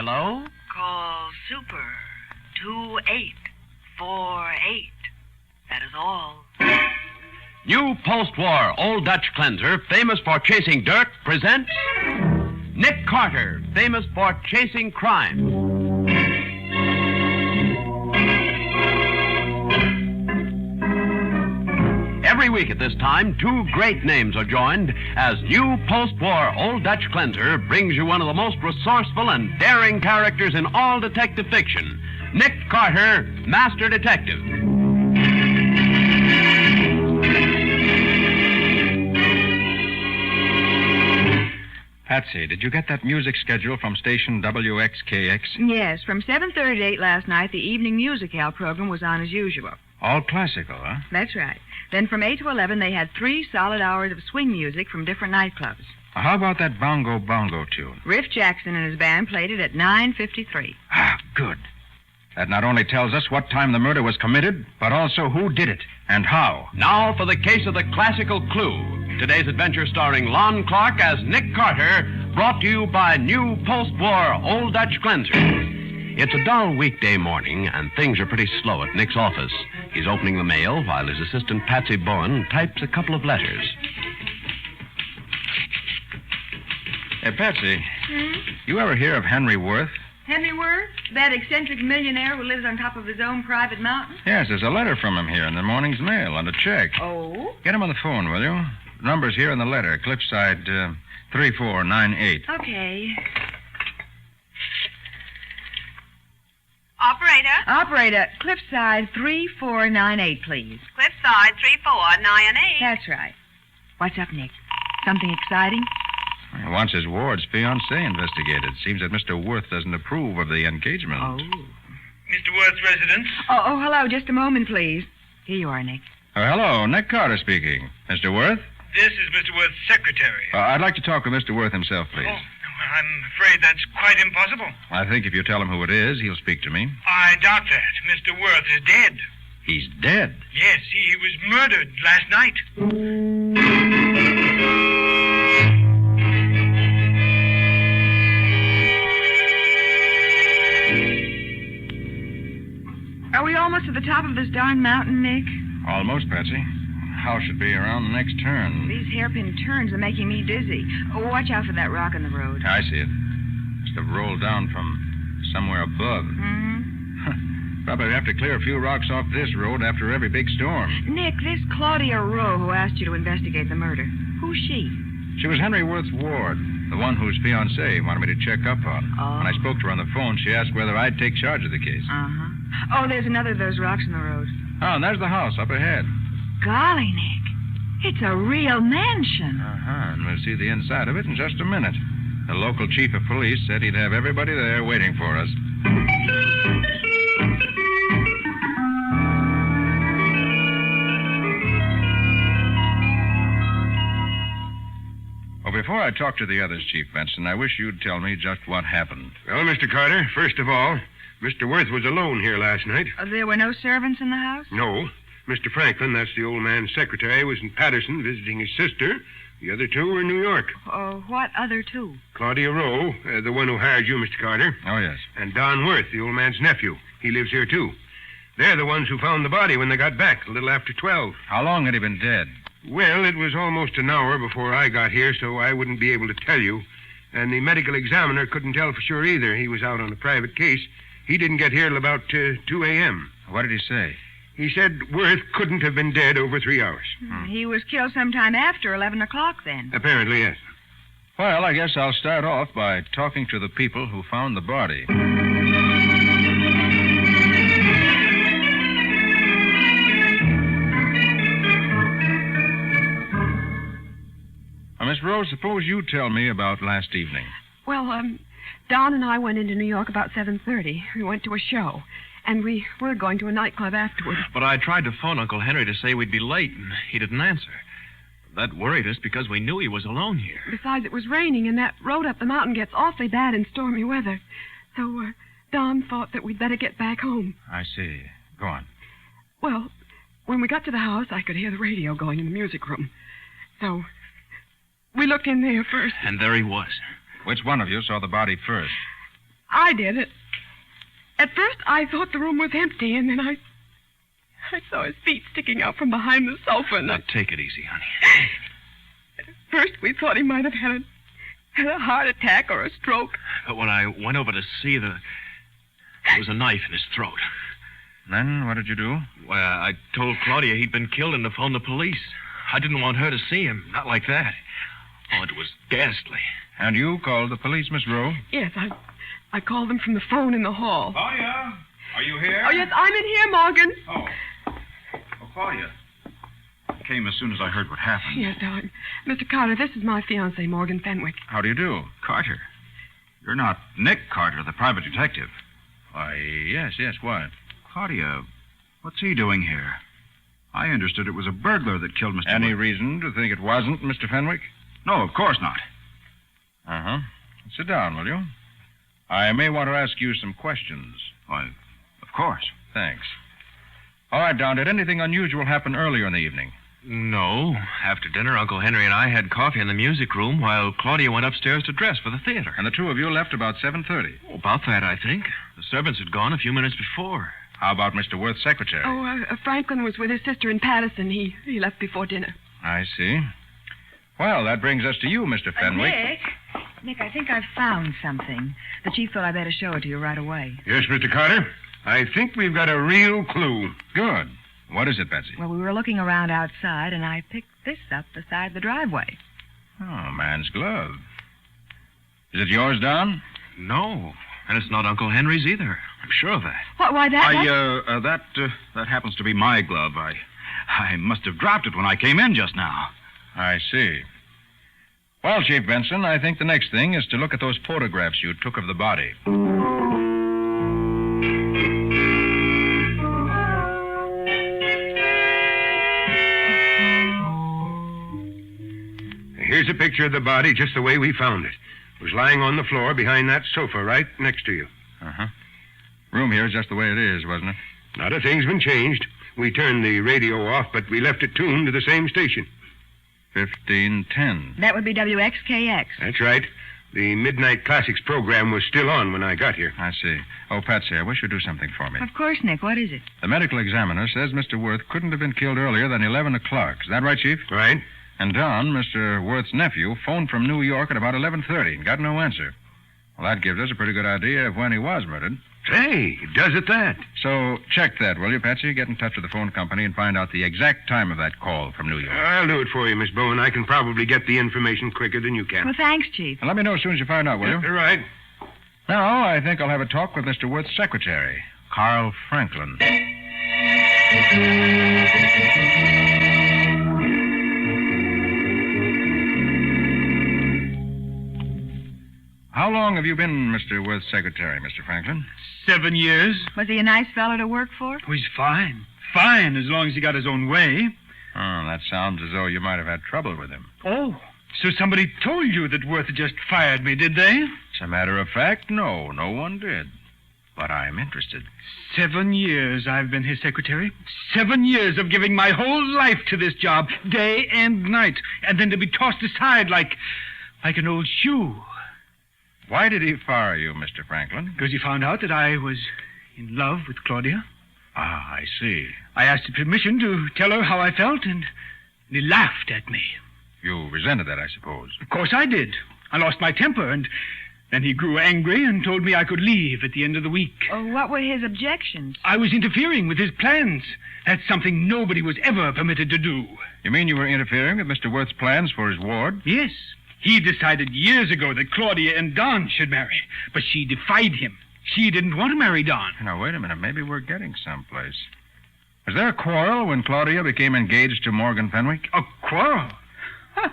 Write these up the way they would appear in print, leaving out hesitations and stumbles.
Hello? Call Super 2848. That is all. New post-war Old Dutch cleanser, famous for chasing dirt, presents Nick Carter, famous for chasing crime. Every week at this time, two great names are joined as new post-war Old Dutch cleanser brings you one of the most resourceful and daring characters in all detective fiction, Nick Carter, Master Detective. Patsy, did you get that music schedule from station WXKX? Yes, from 7:30 to 8 last night, the evening musicale program was on as usual. All classical, huh? That's right. Then from 8 to 11, they had 3 solid hours of swing music from different nightclubs. How about that bongo tune? Riff Jackson and his band played it at 9:53. Ah, good. That not only tells us what time the murder was committed, but also who did it and how. Now for the case of the classical clue. Today's adventure starring Lon Clark as Nick Carter, brought to you by new post-war Old Dutch cleanser. It's a dull weekday morning, and things are pretty slow at Nick's office. He's opening the mail while his assistant Patsy Bowen types a couple of letters. Hey, Patsy, you ever hear of Henry Worth? Henry Worth? That eccentric millionaire who lives on top of his own private mountain? Yes, there's a letter from him here in the morning's mail and a check. Oh? Get him on the phone, will you? The number's here in the letter, Cliffside 3498. Okay. Operator, Cliffside 3498, please. Cliffside 3498. That's right. What's up, Nick? Something exciting? He wants his ward's fiancée investigated. Seems that Mr. Worth doesn't approve of the engagement. Oh. Mr. Worth's residence? Oh, hello. Just a moment, please. Here you are, Nick. Oh, hello, Nick Carter speaking. Mr. Worth? This is Mr. Worth's secretary. I'd like to talk with Mr. Worth himself, please. Oh, well, I'm afraid that's quite impossible. I think if you tell him who it is, he'll speak to me. I doubt that. Mr. Worth is dead. He's dead? Yes, he was murdered last night. Are we almost at the top of this darn mountain, Nick? Almost, Patsy. House should be around the next turn. These hairpin turns are making me dizzy. Oh, watch out for that rock in the road. I see it. Must have rolled down from somewhere above. Mm-hmm. Probably have to clear a few rocks off this road after every big storm. Nick, this Claudia Rowe who asked you to investigate the murder, who's she? She was Henry Worth's ward, the one whose fiancé wanted me to check up on. Oh. When I spoke to her on the phone, she asked whether I'd take charge of the case. Uh-huh. Oh, there's another of those rocks in the road. Oh, and there's the house up ahead. Golly, Nick. It's a real mansion. Uh-huh, and we'll see the inside of it in just a minute. The local chief of police said he'd have everybody there waiting for us. Well, before I talk to the others, Chief Benson, I wish you'd tell me just what happened. Well, Mr. Carter, first of all, Mr. Worth was alone here last night. There were no servants in the house? No. Mr. Franklin, that's the old man's secretary, was in Patterson visiting his sister. The other two were in New York. Oh, what other two? Claudia Rowe, the one who hired you, Mr. Carter. Oh, yes. And Don Worth, the old man's nephew. He lives here, too. They're the ones who found the body when they got back, a little after 12. How long had he been dead? Well, it was almost an hour before I got here, so I wouldn't be able to tell you. And the medical examiner couldn't tell for sure either. He was out on a private case. He didn't get here till about 2 a.m. What did he say? He said Worth couldn't have been dead over 3 hours. He was killed sometime after 11 o'clock, then. Apparently, yes. Well, I guess I'll start off by talking to the people who found the body. Miss Rose, suppose you tell me about last evening. Well, Don and I went into New York about 7:30. We went to a show, and we were going to a nightclub afterward. But I tried to phone Uncle Henry to say we'd be late, and he didn't answer. That worried us because we knew he was alone here. Besides, it was raining, and that road up the mountain gets awfully bad in stormy weather. So Don thought that we'd better get back home. I see. Go on. Well, when we got to the house, I could hear the radio going in the music room. So we looked in there first. And there he was. Which one of you saw the body first? I did it. At first, I thought the room was empty, and then I saw his feet sticking out from behind the sofa, and Now, take it easy, honey. At first we thought he might have had a heart attack or a stroke. But when I went over to see there was a knife in his throat. Then what did you do? Well, I told Claudia he'd been killed and to phone the police. I didn't want her to see him. Not like that. Oh, it was ghastly. And you called the police, Miss Rowe? Yes, I called them from the phone in the hall. Claudia, are you here? Oh, yes, I'm in here, Morgan. Oh, Claudia. I came as soon as I heard what happened. Yes, darling. Mr. Carter, this is my fiancé, Morgan Fenwick. How do you do? Carter. You're not Nick Carter, the private detective. Why, yes, why? Claudia, what's he doing here? I understood it was a burglar that killed Mr. Any Wood. reason to think it wasn't, Mr. Fenwick? No, of course not. Uh-huh. Sit down, will you? I may want to ask you some questions. Why, of course. Thanks. All right, Don, did anything unusual happen earlier in the evening? No. After dinner, Uncle Henry and I had coffee in the music room while Claudia went upstairs to dress for the theater. And the two of you left about 7:30. Oh, about that, I think. The servants had gone a few minutes before. How about Mr. Worth's secretary? Oh, Franklin was with his sister in Patterson. He left before dinner. I see. Well, that brings us to you, Mr. Fenwick. Nick, I think I've found something. The chief thought I better show it to you right away. Yes, Mr. Carter. I think we've got a real clue. Good. What is it, Betsy? Well, we were looking around outside, and I picked this up beside the driveway. Oh, man's glove. Is it yours, Don? No. And it's not Uncle Henry's either. I'm sure of that. Why, that... That happens to be my glove. I must have dropped it when I came in just now. I see. Well, Chief Benson, I think the next thing is to look at those photographs you took of the body. Here's a picture of the body just the way we found it. It was lying on the floor behind that sofa right next to you. Uh-huh. Room here is just the way it is, wasn't it? Not a thing's been changed. We turned the radio off, but we left it tuned to the same station. 1510. That would be WXKX. That's right. The Midnight Classics program was still on when I got here. I see. Oh, Patsy, I wish you'd do something for me. Of course, Nick. What is it? The medical examiner says Mr. Worth couldn't have been killed earlier than 11 o'clock. Is that right, Chief? Right. And Don, Mr. Worth's nephew, phoned from New York at about 11:30 and got no answer. Well, that gives us a pretty good idea of when he was murdered. Say, it does at that. So check that, will you, Patsy? Get in touch with the phone company and find out the exact time of that call from New York. I'll do it for you, Miss Bowen. I can probably get the information quicker than you can. Well, thanks, Chief. And let me know as soon as you find out, will you? Right. Now, I think I'll have a talk with Mr. Worth's secretary, Carl Franklin. How long have you been Mr. Worth's secretary, Mr. Franklin? 7 years. Was he a nice fellow to work for? Oh, he's fine. Fine, as long as he got his own way. Oh, that sounds as though you might have had trouble with him. Oh, so somebody told you that Worth had just fired me, did they? As a matter of fact, no one did. But I'm interested. 7 years I've been his secretary. 7 years of giving my whole life to this job, day and night, and then to be tossed aside like an old shoe. Why did he fire you, Mr. Franklin? Because he found out that I was in love with Claudia. Ah, I see. I asked his permission to tell her how I felt, and he laughed at me. You resented that, I suppose. Of course I did. I lost my temper, and then he grew angry and told me I could leave at the end of the week. Oh, what were his objections? I was interfering with his plans. That's something nobody was ever permitted to do. You mean you were interfering with Mr. Worth's plans for his ward? Yes. He decided years ago that Claudia and Don should marry, but she defied him. She didn't want to marry Don. Now, wait a minute. Maybe we're getting someplace. Was there a quarrel when Claudia became engaged to Morgan Fenwick? A quarrel? Huh.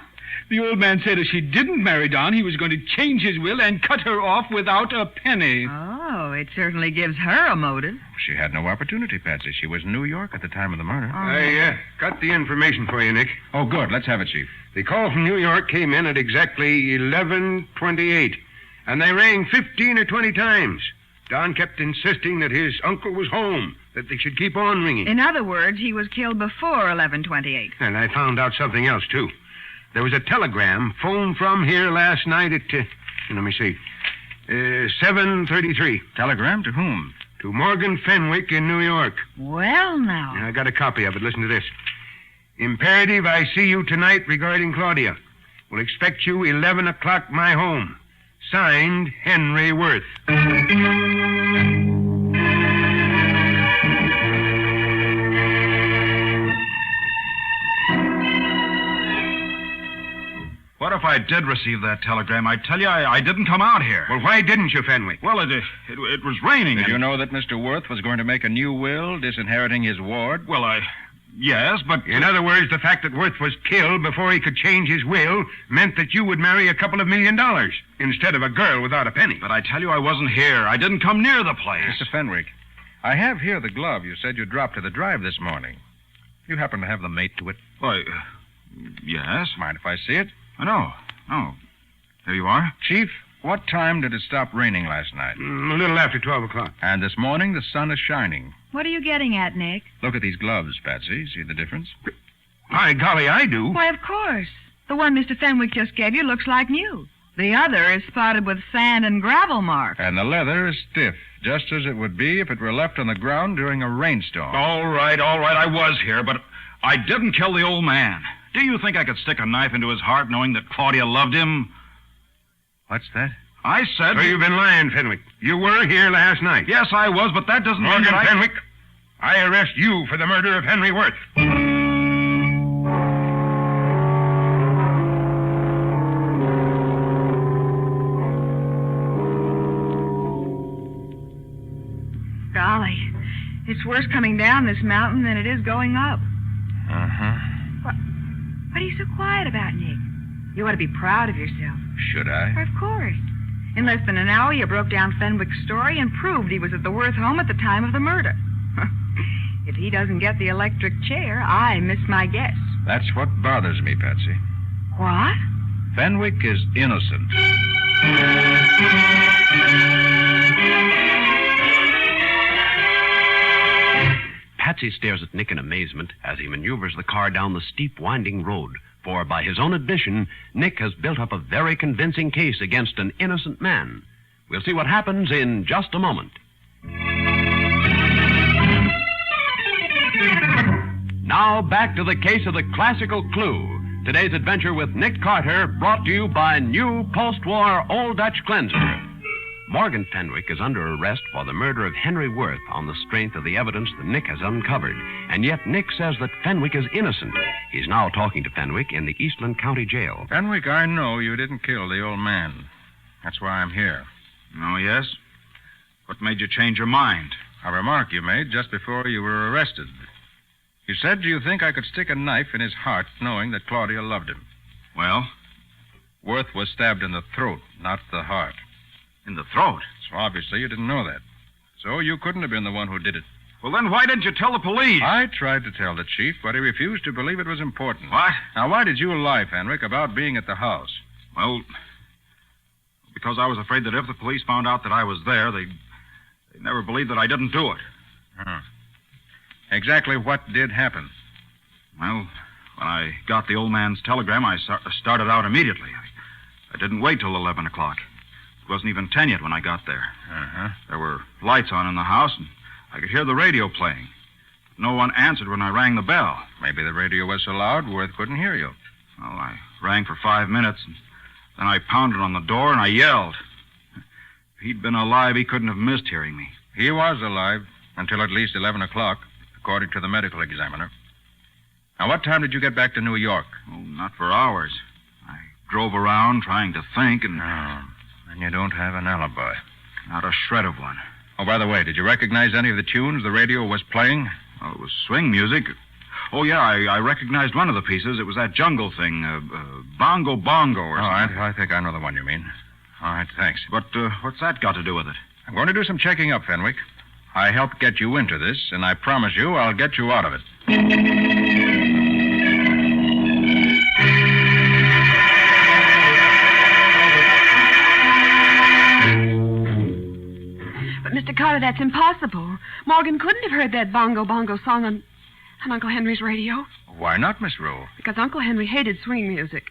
The old man said if she didn't marry Don, he was going to change his will and cut her off without a penny. Oh, it certainly gives her a motive. She had no opportunity, Patsy. She was in New York at the time of the murder. I got the information for you, Nick. Oh, good. Let's have it, Chief. The call from New York came in at exactly 11:28, and they rang 15 or 20 times. Don kept insisting that his uncle was home, that they should keep on ringing. In other words, he was killed before 11:28. And I found out something else, too. There was a telegram phoned from here last night at, let me see, 7:33. Telegram to whom? To Morgan Fenwick in New York. Well, now. I got a copy of it. Listen to this. Imperative, I see you tonight regarding Claudia. Will expect you 11 o'clock my home. Signed, Henry Worth. What if I did receive that telegram? I tell you, I didn't come out here. Well, why didn't you, Fenwick? Well, it was raining. Did you know that Mr. Worth was going to make a new will, disinheriting his ward? Well, yes, but... In other words, the fact that Worth was killed before he could change his will meant that you would marry a couple of $1 million instead of a girl without a penny. But I tell you, I wasn't here. I didn't come near the place. Mr. Fenwick, I have here the glove you said you dropped to the drive this morning. You happen to have the mate to it? Why, yes. Mind if I see it? No. There you are. Chief, what time did it stop raining last night? A little after 12 o'clock. And this morning, the sun is shining. What are you getting at, Nick? Look at these gloves, Patsy. See the difference? By golly, I do. Why, of course. The one Mr. Fenwick just gave you looks like new. The other is spotted with sand and gravel marks. And the leather is stiff, just as it would be if it were left on the ground during a rainstorm. All right. I was here, but I didn't kill the old man. Do you think I could stick a knife into his heart knowing that Claudia loved him? What's that? I said... So you've been lying, Fenwick. You were here last night. Yes, I was, but that doesn't mean Morgan that Fenwick, I arrest you for the murder of Henry Worth. Golly, it's worse coming down this mountain than it is going up. Uh-huh. What are you so quiet about, Nick? You ought to be proud of yourself. Should I? Why, of course. In less than an hour, you broke down Fenwick's story and proved he was at the Worth home at the time of the murder. If he doesn't get the electric chair, I miss my guess. That's what bothers me, Patsy. What? Fenwick is innocent. Patsy stares at Nick in amazement as he maneuvers the car down the steep, winding road. For, by his own admission, Nick has built up a very convincing case against an innocent man. We'll see what happens in just a moment. Now, back to the case of the classical clue. Today's adventure with Nick Carter, brought to you by new post-war Old Dutch Cleanser. Morgan Fenwick is under arrest for the murder of Henry Worth on the strength of the evidence that Nick has uncovered. And yet Nick says that Fenwick is innocent. He's now talking to Fenwick in the Eastland County Jail. Fenwick, I know you didn't kill the old man. That's why I'm here. Oh, yes? What made you change your mind? A remark you made just before you were arrested. You said you think I could stick a knife in his heart knowing that Claudia loved him. Well? Worth was stabbed in the throat, not the heart. In the throat? So obviously you didn't know that. So you couldn't have been the one who did it. Well, then why didn't you tell the police? I tried to tell the chief, but he refused to believe it was important. What? Now, why did you lie, Fenwick, about being at the house? Well, because I was afraid that if the police found out that I was there, they'd never believe that I didn't do it. Exactly what did happen? Well, when I got the old man's telegram, I started out immediately. I didn't wait till 11 o'clock. It wasn't even 10 yet when I got there. There were lights on in the house, and I could hear the radio playing. No one answered when I rang the bell. Maybe the radio was so loud Worth couldn't hear you. Well, I rang for 5 minutes, and then I pounded on the door, and I yelled. If he'd been alive, he couldn't have missed hearing me. He was alive until at least 11 o'clock, according to the medical examiner. Now, what time did you get back to New York? Oh, not for hours. I drove around trying to think, and... And you don't have an alibi. Not a shred of one. Oh, by the way, did you recognize any of the tunes the radio was playing? Well, it was swing music. Oh, yeah, I recognized one of the pieces. It was that jungle thing, Bongo Bongo or something. I think I know the one you mean. All right, thanks. But what's that got to do with it? I'm going to do some checking up, Fenwick. I helped get you into this, and I promise you I'll get you out of it. But, Mr. Carter, that's impossible. Morgan couldn't have heard that Bongo Bongo song on Uncle Henry's radio. Why not, Miss Rule? Because Uncle Henry hated swing music.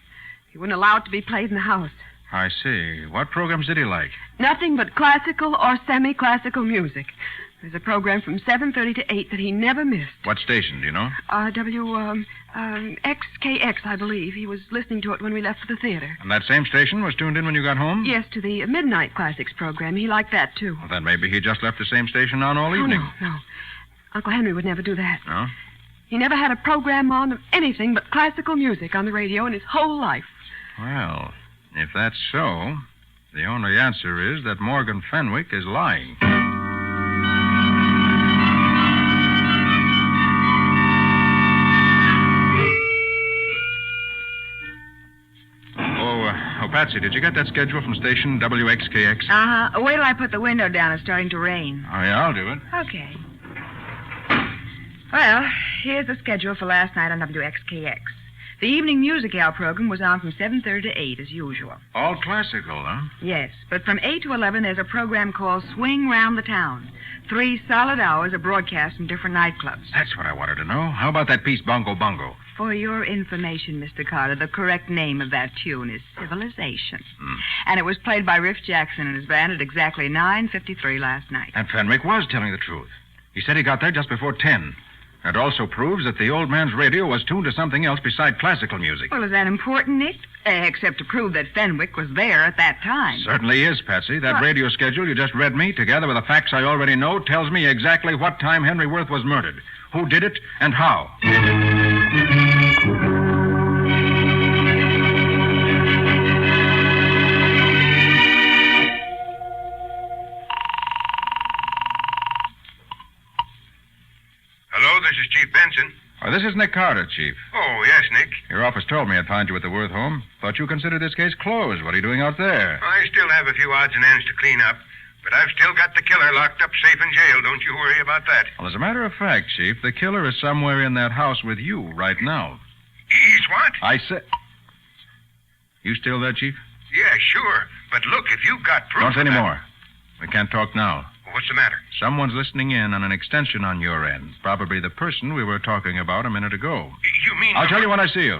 He wouldn't allow it to be played in the house. I see. What programs did he like? Nothing but classical or semi-classical music. There's a program from 7:30 to 8 that he never missed. What station, do you know? XKX, I believe. He was listening to it when we left for the theater. And that same station was tuned in when you got home? Yes, to the Midnight Classics program. He liked that, too. Well, then maybe he just left the same station on all evening. No. Uncle Henry would never do that. No? He never had a program on of anything but classical music on the radio in his whole life. Well, if that's so, the only answer is that Morgan Fenwick is lying. Oh, Patsy, did you get that schedule from station WXKX? Uh-huh. Wait till I put the window down. It's starting to rain. Oh, yeah, I'll do it. Okay. Well, here's the schedule for last night on WXKX. The evening music hour program was on from 7:30 to 8, as usual. All classical, huh? Yes, but from 8 to 11, there's a program called Swing Round the Town. 3 solid hours of broadcast from different nightclubs. That's what I wanted to know. How about that piece, Bongo Bongo? For your information, Mr. Carter, the correct name of that tune is Civilization. And it was played by Riff Jackson and his band at exactly 9:53 last night. And Fenwick was telling the truth. He said he got there just before 10. It also proves that the old man's radio was tuned to something else beside classical music. Well, is that important, Nick? Except to prove that Fenwick was there at that time. Certainly is, Patsy. That radio schedule you just read me, together with the facts I already know, tells me exactly what time Henry Worth was murdered, who did it, and how. Hello, this is Chief Benson. Oh, this is Nick Carter, Chief. Oh, yes, Nick. Your office told me I'd find you at the Worth home. Thought you considered this case closed. What are you doing out there? I still have a few odds and ends to clean up, but I've still got the killer locked up safe in jail. Don't you worry about that. Well, as a matter of fact, Chief, the killer is somewhere in that house with you right now. He's what? I said... You still there, Chief? Yeah, sure. But look, if you've got proof... Don't say of any that- more. We can't talk now. What's the matter? Someone's listening in on an extension on your end. Probably the person we were talking about a minute ago. You mean... I'll tell you when I see you.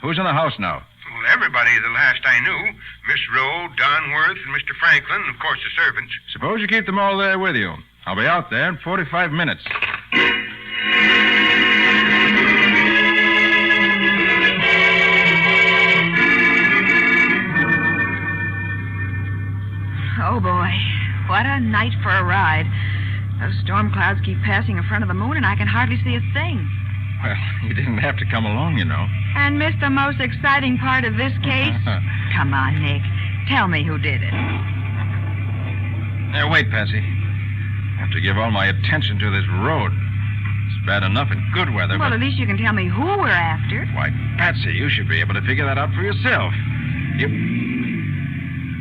Who's in the house now? Well, everybody, the last I knew. Miss Rowe, Don Worth, and Mr. Franklin, and of course the servants. Suppose you keep them all there with you. I'll be out there in 45 minutes. Oh, boy. What a night for a ride. Those storm clouds keep passing in front of the moon, and I can hardly see a thing. Well, you didn't have to come along, you know. And miss the most exciting part of this case? Come on, Nick. Tell me who did it. Now, wait, Patsy. I have to give all my attention to this road. It's bad enough in good weather, Well, but... at least you can tell me who we're after. Why, Patsy, you should be able to figure that out for yourself. You...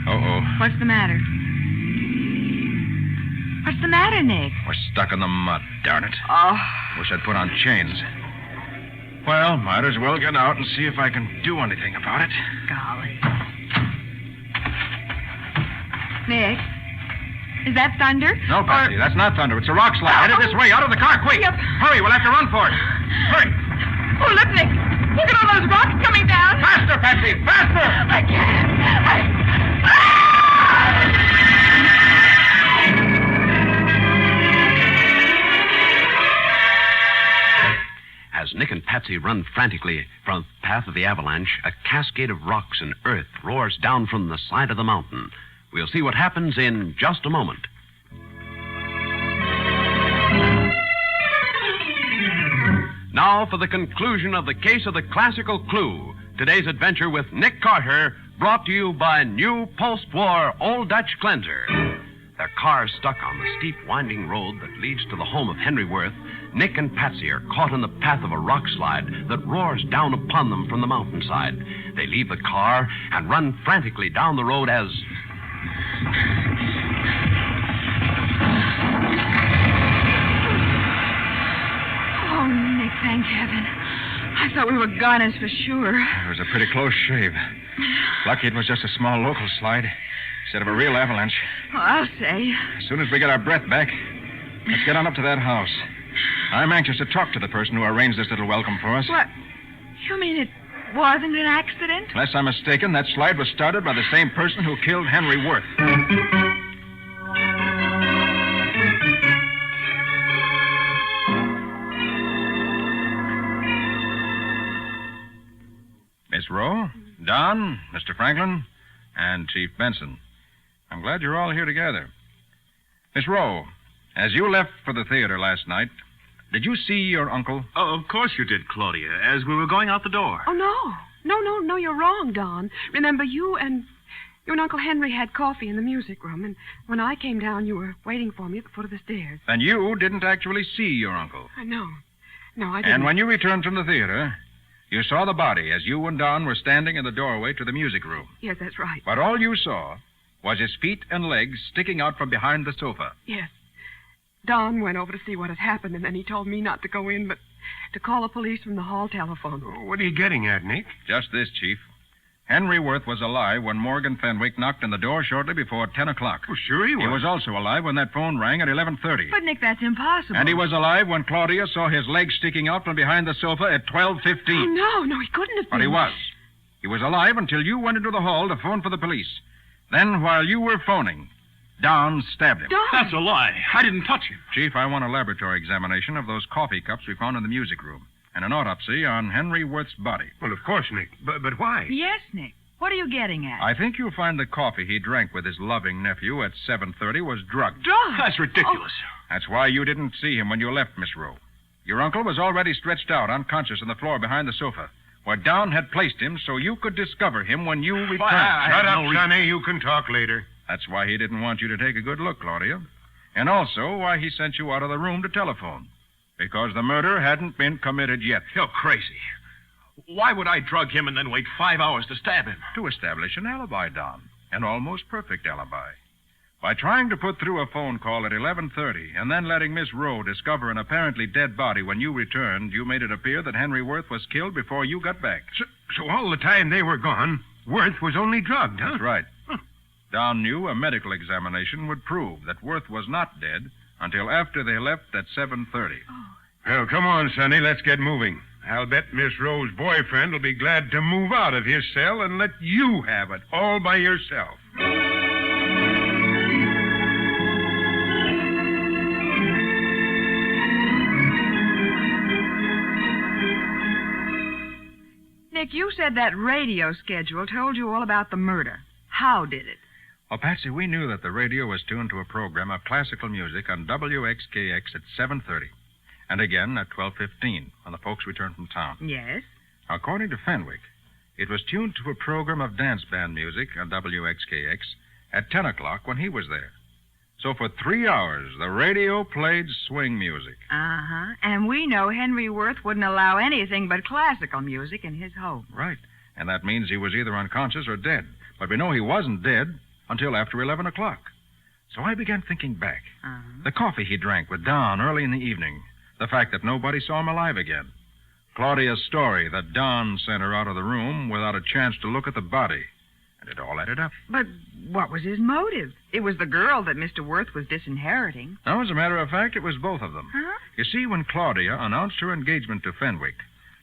Uh-oh. What's the matter? What's the matter, Nick? We're stuck in the mud, darn it. Oh, Wish I'd put on chains. Well, might as well get out and see if I can do anything about it. golly. Nick, is that thunder? No, Patsy, that's not thunder. It's a rock slide. Headed this way. Out of the car, quick. Yep. Hurry, we'll have to run for it. Hurry. Oh, look, Nick. Look at all those rocks coming down. Faster, Patsy, faster. I can't. As Nick and Patsy run frantically from the path of the avalanche, a cascade of rocks and earth roars down from the side of the mountain. We'll see what happens in just a moment. Now for the conclusion of the case of the classical clue. Today's adventure with Nick Carter, brought to you by new post-war Old Dutch Cleanser. Their car stuck on the steep, winding road that leads to the home of Henry Worth. Nick and Patsy are caught in the path of a rock slide that roars down upon them from the mountainside. They leave the car and run frantically down the road as... Oh, Nick, thank heaven. I thought we were goners for sure. It was a pretty close shave. Lucky it was just a small local slide instead of a real avalanche. Well, I'll say. As soon as we get our breath back, let's get on up to that house. I'm anxious to talk to the person who arranged this little welcome for us. What? You mean wasn't an accident? Unless I'm mistaken, that slide was started by the same person who killed Henry Worth. Miss Rowe, Don, Mr. Franklin, and Chief Benson. I'm glad you're all here together. Miss Rowe, as you left for the theater last night, did you see your uncle? Oh, of course you did, Claudia, as we were going out the door. Oh, no. No, you're wrong, Don. Remember, you and Uncle Henry had coffee in the music room, and when I came down, you were waiting for me at the foot of the stairs. And you didn't actually see your uncle. No, I didn't. And when you returned from the theater, you saw the body as you and Don were standing in the doorway to the music room. Yes, that's right. But all you saw was his feet and legs sticking out from behind the sofa. Yes. Don went over to see what had happened, and then he told me not to go in, but to call the police from the hall telephone. What are you getting at, Nick? Just this, Chief. Henry Worth was alive when Morgan Fenwick knocked on the door shortly before 10 o'clock. Oh, sure he was. He was also alive when that phone rang at 11:30. But, Nick, that's impossible. And he was alive when Claudia saw his legs sticking out from behind the sofa at 12:15. Oh, no, he couldn't have been. But he was. He was alive until you went into the hall to phone for the police. Then, while you were phoning, Don stabbed him. Don! That's a lie. I didn't touch him. Chief, I want a laboratory examination of those coffee cups we found in the music room and an autopsy on Henry Worth's body. Well, of course, Nick. But why? Yes, Nick. What are you getting at? I think you'll find the coffee he drank with his loving nephew at 7:30 was drugged. Drugged? That's ridiculous. That's why you didn't see him when you left, Miss Rowe. Your uncle was already stretched out, unconscious on the floor behind the sofa, where Don had placed him so you could discover him when you returned. Shut up, Sonny. You can talk later. That's why he didn't want you to take a good look, Claudia. And also why he sent you out of the room to telephone. Because the murder hadn't been committed yet. You're crazy. Why would I drug him and then wait 5 hours to stab him? To establish an alibi, Don. An almost perfect alibi. By trying to put through a phone call at 11:30 and then letting Miss Rowe discover an apparently dead body when you returned, you made it appear that Henry Worth was killed before you got back. So all the time they were gone, Worth was only drugged, huh? That's right. Don knew a medical examination would prove that Worth was not dead until after they left at 7:30. Well, come on, Sonny. Let's get moving. I'll bet Miss Rowe's boyfriend will be glad to move out of his cell and let you have it all by yourself. Nick, you said that radio schedule told you all about the murder. How did it? Well, Patsy, we knew that the radio was tuned to a program of classical music on WXKX at 7:30. And again at 12:15 when the folks returned from town. Yes. According to Fenwick, it was tuned to a program of dance band music on WXKX at 10 o'clock when he was there. So for 3 hours, the radio played swing music. Uh-huh. And we know Henry Worth wouldn't allow anything but classical music in his home. Right. And that means he was either unconscious or dead. But we know he wasn't dead until after 11 o'clock. So I began thinking back. Uh-huh. The coffee he drank with Don early in the evening. The fact that nobody saw him alive again. Claudia's story that Don sent her out of the room without a chance to look at the body. And it all added up. But what was his motive? It was the girl that Mr. Worth was disinheriting. Now, as a matter of fact, it was both of them. Huh? You see, when Claudia announced her engagement to Fenwick,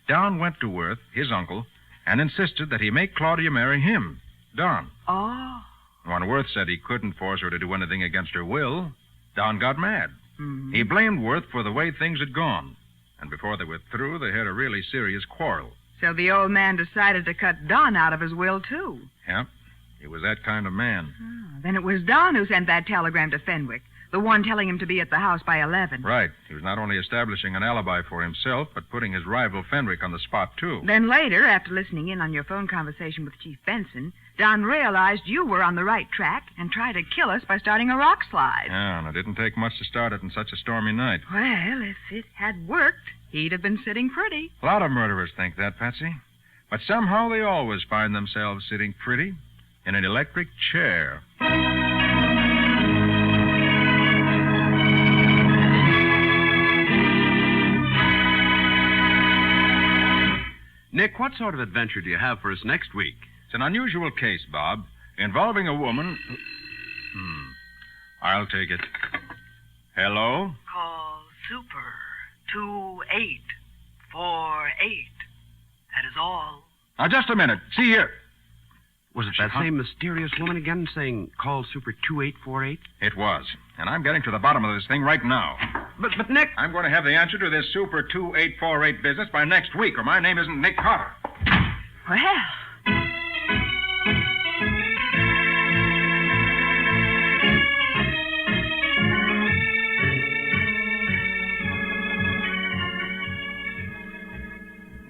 Don went to Worth, his uncle, and insisted that he make Claudia marry him, Don. Oh. When Worth said he couldn't force her to do anything against her will, Don got mad. Mm-hmm. He blamed Worth for the way things had gone. And before they were through, they had a really serious quarrel. So the old man decided to cut Don out of his will, too. Yep. He was that kind of man. Oh, then it was Don who sent that telegram to Fenwick, the one telling him to be at the house by 11. Right. He was not only establishing an alibi for himself, but putting his rival Fenwick on the spot, too. Then later, after listening in on your phone conversation with Chief Benson, Don realized you were on the right track and tried to kill us by starting a rock slide. Yeah, and it didn't take much to start it in such a stormy night. Well, if it had worked, he'd have been sitting pretty. A lot of murderers think that, Patsy. But somehow they always find themselves sitting pretty in an electric chair. Nick, what sort of adventure do you have for us next week? It's an unusual case, Bob, involving a woman... I'll take it. Hello? Call Super 2848. That is all. Now, just a minute. See here. Was it that same mysterious woman again saying, call Super 2848? It was. And I'm getting to the bottom of this thing right now. But Nick... I'm going to have the answer to this Super 2848 business by next week, or my name isn't Nick Carter. Well,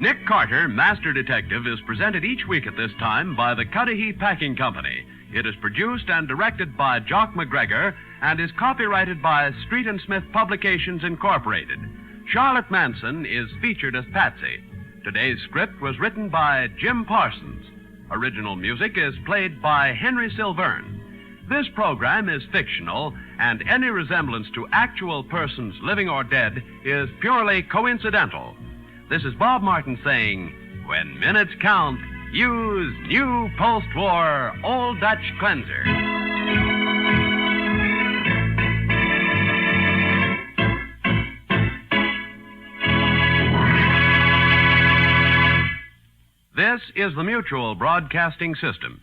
Nick Carter, Master Detective, is presented each week at this time by the Cudahy Packing Company. It is produced and directed by Jock McGregor and is copyrighted by Street and Smith Publications, Incorporated. Charlotte Manson is featured as Patsy. Today's script was written by Jim Parsons. Original music is played by Henry Silverne. This program is fictional, and any resemblance to actual persons, living or dead, is purely coincidental. This is Bob Martin saying, when minutes count, use new post-war Old Dutch Cleanser. This is the Mutual Broadcasting System.